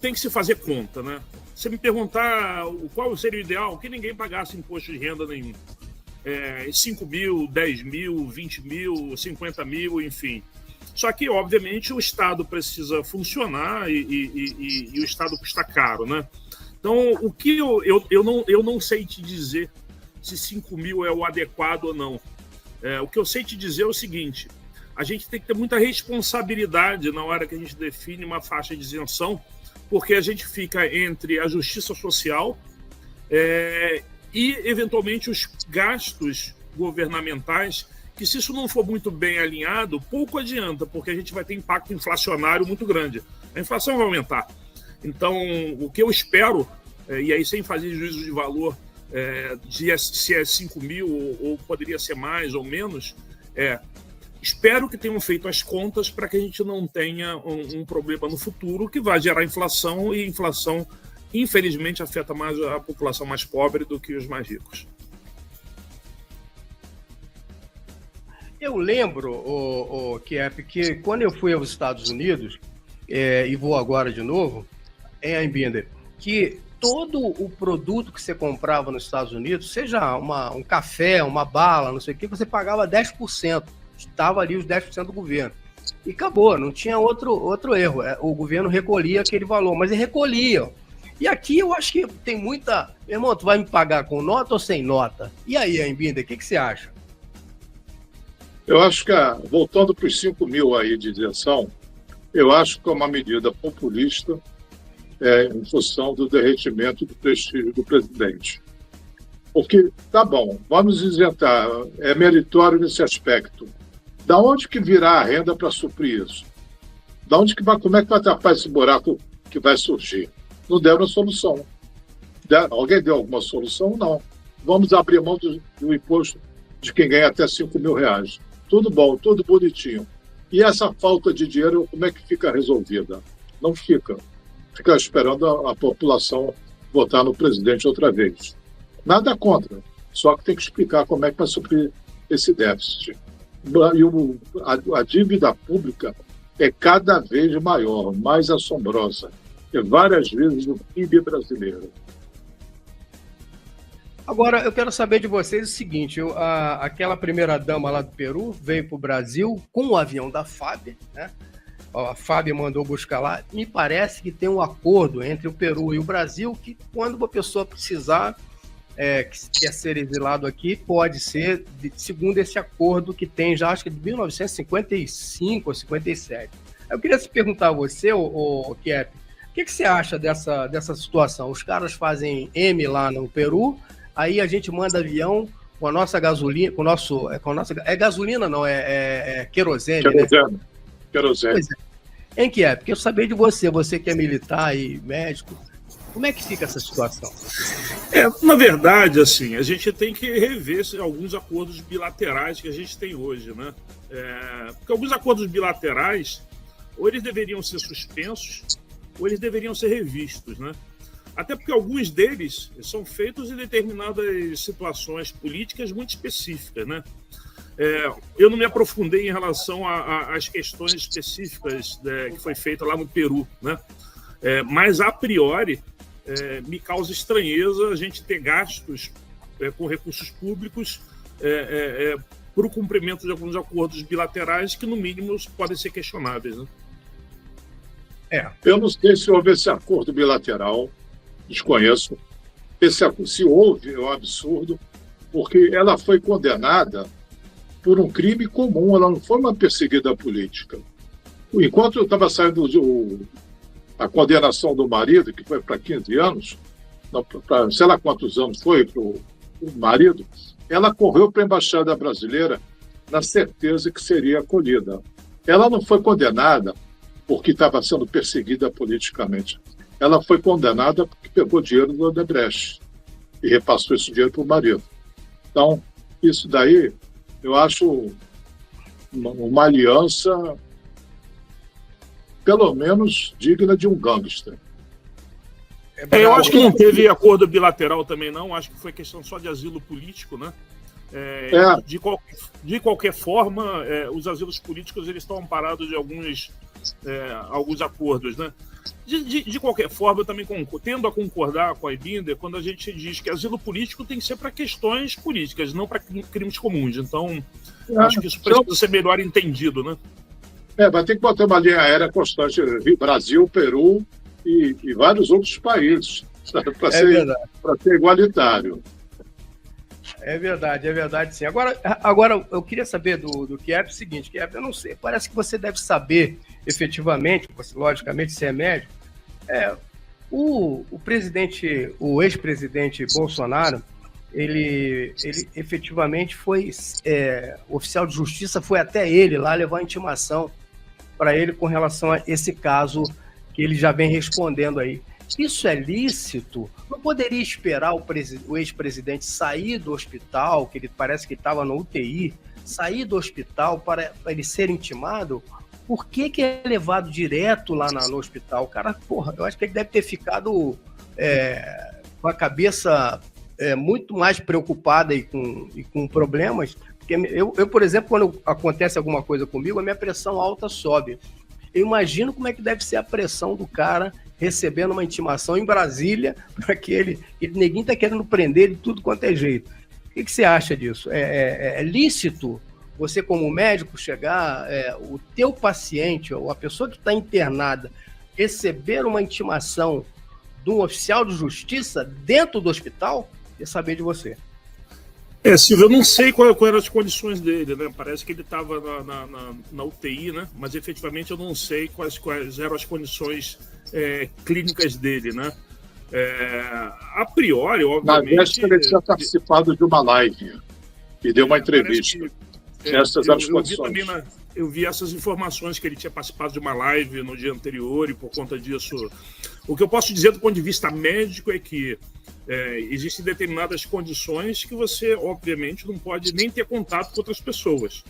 tem que se fazer conta, né? Se me perguntar qual seria o ideal, que ninguém pagasse imposto de renda nenhum. 5 mil, 10 mil, 20 mil, 50 mil, enfim. Só que, obviamente, o Estado precisa funcionar e o Estado custa caro, né? Então, o que eu não sei te dizer se 5 mil é o adequado ou não. O que eu sei te dizer é o seguinte, a gente tem que ter muita responsabilidade na hora que a gente define uma faixa de isenção, porque a gente fica entre a justiça social e, eventualmente, os gastos governamentais, que se isso não for muito bem alinhado, pouco adianta, porque a gente vai ter impacto inflacionário muito grande. A inflação vai aumentar. Então, o que eu espero, e aí sem fazer juízo de valor, se é 5 mil ou poderia ser mais ou menos, espero que tenham feito as contas para que a gente não tenha um problema no futuro que vai gerar inflação, e inflação, infelizmente, afeta mais a população mais pobre do que os mais ricos. Eu lembro, Kiep, que quando eu fui aos Estados Unidos, e vou agora de novo, em Binder, que todo o produto que você comprava nos Estados Unidos, seja um café, uma bala, não sei o que, você pagava 10%. Estava ali os 10% do governo. E acabou, não tinha outro erro. O governo recolhia aquele valor, mas ele recolhia. E aqui eu acho que tem muita... Meu irmão, tu vai me pagar com nota ou sem nota? E aí, Embinda, o que você acha? Eu acho que, voltando para os 5 mil aí de isenção, eu acho que é uma medida populista em função do derretimento do prestígio do presidente. Porque, tá bom, vamos isentar, é meritório nesse aspecto. Da onde que virá a renda para suprir isso? Como é que vai tapar esse buraco que vai surgir? Não deram a solução. Alguém deu alguma solução? Não. Vamos abrir mão do imposto de quem ganha até 5 mil reais. Tudo bom, tudo bonitinho. E essa falta de dinheiro, como é que fica resolvida? Não fica. Fica esperando a população votar no presidente outra vez. Nada contra, só que tem que explicar como é que vai suprir esse déficit. E a dívida pública é cada vez maior, mais assombrosa, e várias vezes o PIB brasileiro. Agora, eu quero saber de vocês o seguinte, aquela primeira-dama lá do Peru veio para o Brasil com o avião da FAB, né? A FAB mandou buscar lá. Me parece que tem um acordo entre o Peru e o Brasil que, quando uma pessoa precisar, que quer ser exilado aqui, pode ser, segundo esse acordo que tem já, acho que de 1955 ou 57. Eu queria perguntar a você, Kiep, o que você acha dessa situação? Os caras fazem M lá no Peru, aí a gente manda avião com a nossa gasolina, gasolina não, querosene, Querosene, né? Querosene. Pois é. Em Kiep, porque eu sabia de você que é militar e médico, como é que fica essa situação? Na verdade, assim, a gente tem que rever alguns acordos bilaterais que a gente tem hoje, né? Porque alguns acordos bilaterais, ou eles deveriam ser suspensos, ou eles deveriam ser revistos, né? Até porque alguns deles são feitos em determinadas situações políticas muito específicas, né? Eu não me aprofundei em relação às questões específicas que foi feita lá no Peru, né? Mas, a priori, me causa estranheza a gente ter gastos com recursos públicos para o cumprimento de alguns acordos bilaterais que, no mínimo, podem ser questionáveis, né? Eu não sei se houve esse acordo bilateral, desconheço. Se houve, é um absurdo, porque ela foi condenada por um crime comum, ela não foi uma perseguida política. Enquanto eu estava saindo a condenação do marido, que foi para 15 anos, para sei lá quantos anos foi para o marido, ela correu para a Embaixada Brasileira na certeza que seria acolhida. Ela não foi condenada porque estava sendo perseguida politicamente. Ela foi condenada porque pegou dinheiro do Odebrecht e repassou esse dinheiro para o marido. Então, isso daí, eu acho uma aliança, pelo menos, digna de um gangster. Eu acho que não teve acordo bilateral também, não. Acho que foi questão só de asilo político, né? De qualquer forma, os asilos políticos eles estão amparados de alguns acordos, né? De qualquer forma, eu também tendo a concordar com a Aybinder quando a gente diz que asilo político tem que ser para questões políticas, não para crimes comuns. Então, acho que isso precisa ser melhor entendido, né? Vai ter que botar uma linha aérea constante, Brasil, Peru e vários outros países, para ser igualitário. É verdade, sim. Agora eu queria saber do Kiep o seguinte, Kiep, eu não sei, parece que você deve saber efetivamente, logicamente, se é médico, o ex-presidente Bolsonaro, ele efetivamente foi, o oficial de justiça foi até ele lá levar a intimação para ele com relação a esse caso que ele já vem respondendo aí. Isso é lícito? Não poderia esperar o ex-presidente sair do hospital, que ele parece que estava no UTI, sair do hospital para ele ser intimado? Por que é levado direto lá no hospital? O cara, eu acho que ele deve ter ficado com a cabeça muito mais preocupada e com problemas. Porque eu, por exemplo, quando acontece alguma coisa comigo, a minha pressão alta sobe. Eu imagino como é que deve ser a pressão do cara recebendo uma intimação em Brasília para que ninguém está querendo prender de tudo quanto é jeito. O que você acha disso? É lícito você, como médico, chegar, o teu paciente, ou a pessoa que está internada, receber uma intimação de um oficial de justiça dentro do hospital? Queria saber de você. Silvio, eu não sei quais eram as condições dele, né? Parece que ele estava na UTI, né? Mas efetivamente eu não sei quais eram as condições clínicas dele, né? A priori, obviamente... Na véspera ele tinha participado de uma live e deu uma entrevista. Essas eram as condições. Eu vi essas informações que ele tinha participado de uma live no dia anterior e por conta disso... O que eu posso dizer do ponto de vista médico é que existem determinadas condições que você, obviamente, não pode nem ter contato com outras pessoas.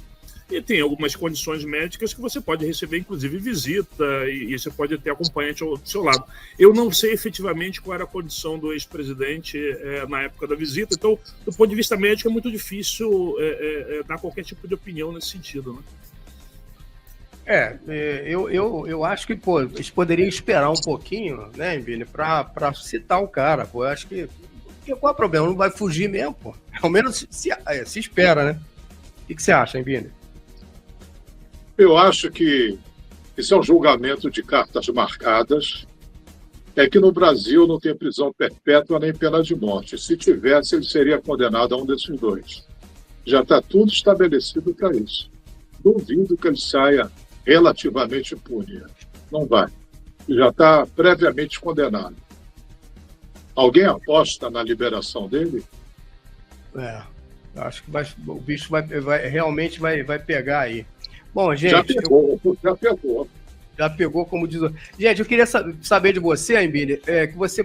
E tem algumas condições médicas que você pode receber, inclusive, visita, e você pode ter acompanhante ao seu lado. Eu não sei efetivamente qual era a condição do ex-presidente na época da visita, então, do ponto de vista médico, é muito difícil dar qualquer tipo de opinião nesse sentido, né? Eu acho que, eles poderiam esperar um pouquinho, né, Embine, para citar o cara, Eu acho que qual é o problema? Não vai fugir mesmo, Ao menos se espera, né? O que você acha, Embine? Eu acho que isso é um julgamento de cartas marcadas. É que no Brasil não tem prisão perpétua nem pena de morte. Se tivesse, ele seria condenado a um desses dois. Já está tudo estabelecido para isso. Duvido que ele saia relativamente impune. Não vai. Já está previamente condenado. Alguém aposta na liberação dele? Acho que o bicho realmente vai pegar aí. Bom, gente... Já pegou. Já pegou, como diz... Gente, eu queria saber de você, Embine, que você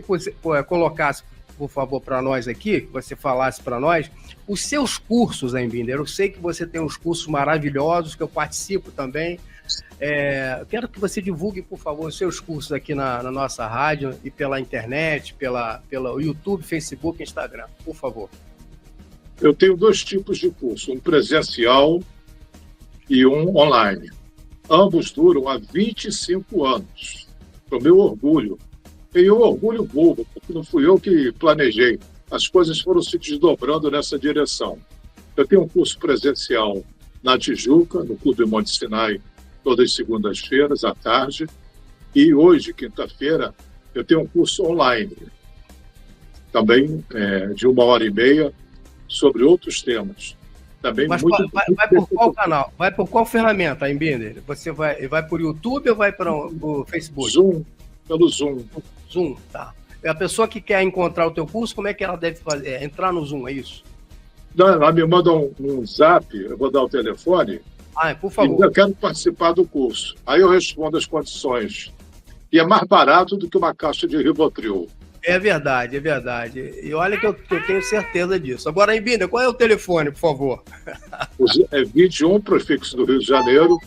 colocasse, por favor, para nós aqui, que você falasse para nós, os seus cursos, Embine. Eu sei que você tem uns cursos maravilhosos, que eu participo também. Eu quero que você divulgue, por favor, os seus cursos aqui na nossa rádio e pela internet, pelo YouTube, Facebook e Instagram, por favor. Eu tenho 2 tipos de curso, um presencial e um online. Ambos duram há 25 anos. Para o meu orgulho. E um orgulho bobo, porque não fui eu que planejei. As coisas foram se desdobrando nessa direção. Eu tenho um curso presencial na Tijuca, no Clube Monte Sinai, todas as segundas-feiras, à tarde. E hoje, quinta-feira, eu tenho um curso online. Também de 1h30, sobre outros temas. Também. Mas muito... vai por qual canal? Vai por qual ferramenta, Embine? Você vai por YouTube ou vai para o Facebook? Pelo Zoom. Zoom, tá. A pessoa que quer encontrar o teu curso, como é que ela deve fazer? Entrar no Zoom, é isso? Não, ela me manda um zap, eu vou dar o telefone, Por E favor. eu quero participar do curso. Aí eu respondo as condições. E é mais barato do que uma caixa de Rivotril. É verdade, é verdade. E olha que eu tenho certeza disso. Agora, Embinda, qual é o telefone, por favor? É 21, prefixo do Rio de Janeiro,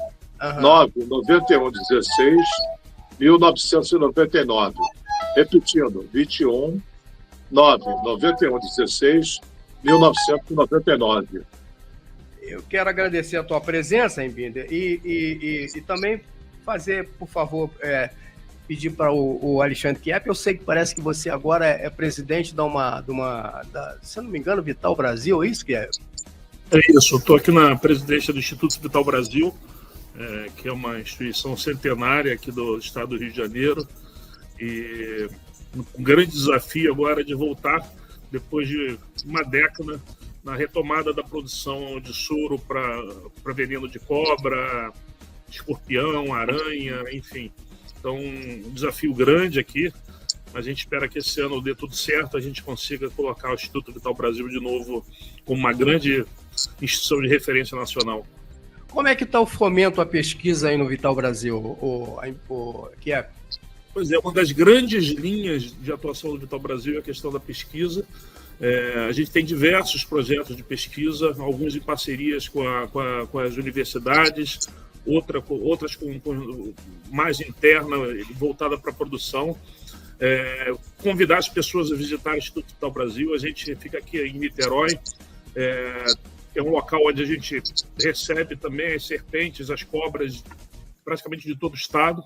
99116 1999. Repetindo, 21 99116 1999. Eu quero agradecer a tua presença, Embinda, e também fazer, por favor, pedir para o Alexandre Kiep. Eu sei que parece que você agora é presidente se eu não me engano, Vital Brasil, é isso que é? É isso, eu estou aqui na presidência do Instituto Vital Brasil, que é uma instituição centenária aqui do estado do Rio de Janeiro, e um grande desafio agora é de voltar, depois de uma década, na retomada da produção de soro para veneno de cobra, escorpião, aranha, enfim. Então, um desafio grande aqui. A gente espera que esse ano dê tudo certo, a gente consiga colocar o Instituto Vital Brasil de novo como uma grande instituição de referência nacional. Como é que está o fomento à pesquisa aí no Vital Brasil, Kiep? Pois é, uma das grandes linhas de atuação do Vital Brasil é a questão da pesquisa. A gente tem diversos projetos de pesquisa, alguns em parcerias com as universidades, outras com mais interna, voltada para a produção. Convidar as pessoas a visitar o Instituto Vital Brasil. A gente fica aqui em Niterói, é um local onde a gente recebe também as serpentes, as cobras, praticamente de todo o estado.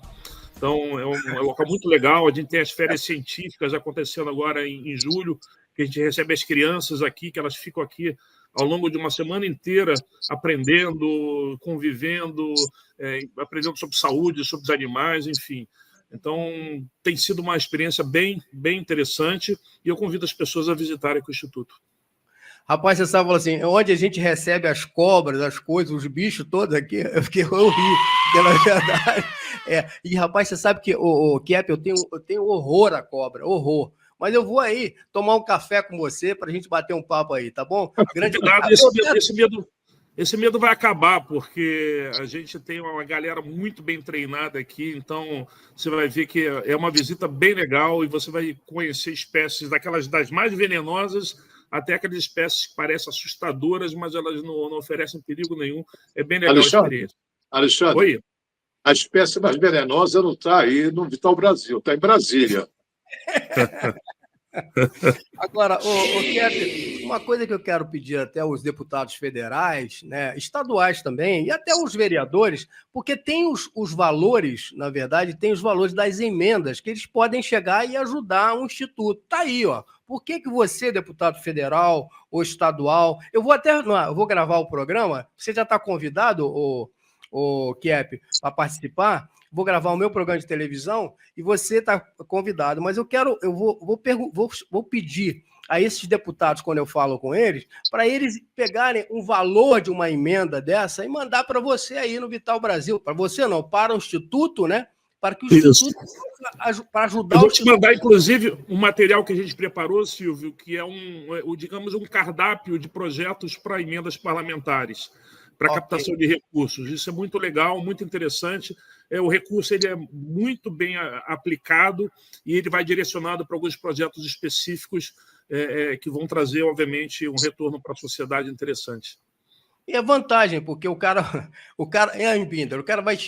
Então, é um local muito legal. A gente tem as férias científicas acontecendo agora em julho, que a gente recebe as crianças aqui, que elas ficam aqui ao longo de uma semana inteira aprendendo, convivendo, aprendendo sobre saúde, sobre os animais, enfim. Então, tem sido uma experiência bem interessante e eu convido as pessoas a visitarem o Instituto. Rapaz, você sabe, assim, onde a gente recebe as cobras, as coisas, os bichos todos aqui, eu ri, pela verdade. E, rapaz, você sabe que, Kiep, eu tenho horror à cobra, horror. Mas eu vou aí tomar um café com você para a gente bater um papo aí, tá bom? Grande esse medo vai acabar, porque a gente tem uma galera muito bem treinada aqui, então você vai ver que é uma visita bem legal e você vai conhecer espécies das mais venenosas até aquelas espécies que parecem assustadoras, mas elas não oferecem perigo nenhum. É bem legal a experiência. Alexandre, oi? A espécie mais venenosa não está aí no Vital Brasil, está em Brasília. Agora, Kiep, uma coisa que eu quero pedir até aos deputados federais, né, estaduais também, e até os vereadores, porque tem os valores, na verdade, tem os valores das emendas, que eles podem chegar e ajudar um instituto. Está aí, ó. Por que você, deputado federal ou estadual, eu vou gravar o programa, você já está convidado, Kiep, para participar. Vou gravar o meu programa de televisão e você está convidado, mas eu vou pedir a esses deputados, quando eu falo com eles, para eles pegarem um valor de uma emenda dessa e mandar para você aí no Vital Brasil. Para você não, para o Instituto, né? Para que o Instituto para ajudar. Eu vou te mandar, inclusive, um material que a gente preparou, Silvio, que é digamos, um cardápio de projetos para emendas parlamentares, para captação de recursos. Isso é muito legal, muito interessante. O recurso ele é muito bem aplicado e ele vai direcionado para alguns projetos específicos que vão trazer, obviamente, um retorno para a sociedade interessante. E é vantagem, porque o cara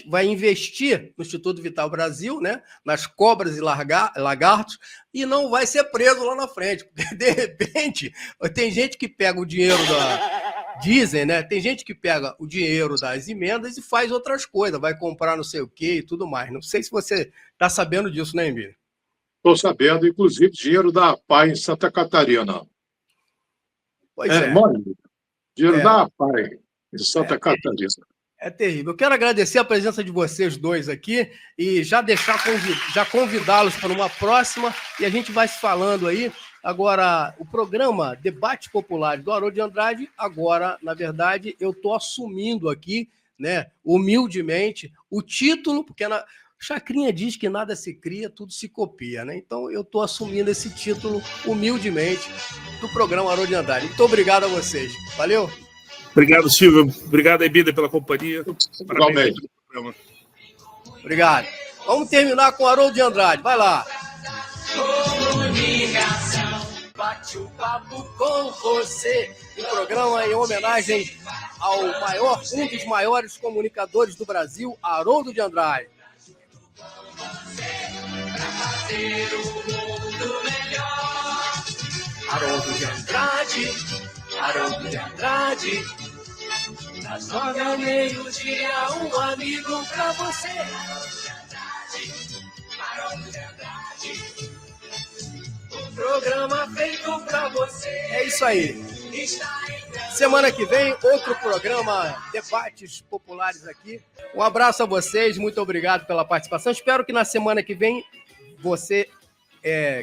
vai investir no Instituto Vital Brasil, né, nas cobras e lagartos, e não vai ser preso lá na frente, porque, de repente, tem gente que pega o dinheiro Dizem, né? Tem gente que pega o dinheiro das emendas e faz outras coisas, vai comprar não sei o quê e tudo mais. Não sei se você está sabendo disso, né, Emílio? Estou sabendo, inclusive, dinheiro da APAI em Santa Catarina. Pois é. Dinheiro da APAI em Santa Catarina. É terrível. Eu quero agradecer a presença de vocês dois aqui e já convidá-los para uma próxima e a gente vai se falando aí. Agora, o programa Debate Popular do Haroldo de Andrade, agora, na verdade, eu estou assumindo aqui, né, humildemente, o título, porque Chacrinha diz que nada se cria, tudo se copia, né? Então, eu estou assumindo esse título humildemente do programa Haroldo de Andrade. Muito obrigado a vocês. Valeu! Obrigado, Silvio. Obrigado, Emília, pela companhia. Igualmente. Obrigado. Vamos terminar com o Haroldo de Andrade. Vai lá. Bate o papo com você. Um programa em homenagem ao um dos maiores comunicadores do Brasil, Haroldo de Andrade. Haroldo de Andrade, Haroldo de Andrade. Das 9 ao meio-dia, um amigo pra você. Haroldo de Andrade, um programa feito pra você. É isso aí. Semana que vem, outro programa, debates populares aqui. Um abraço a vocês, muito obrigado pela participação. Espero que na semana que vem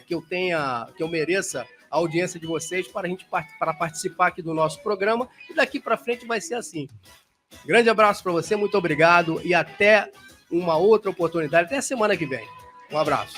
que eu mereça a audiência de vocês para participar aqui do nosso programa. E daqui para frente vai ser assim. Grande abraço para você, muito obrigado e até uma outra oportunidade. Até a semana que vem. Um abraço.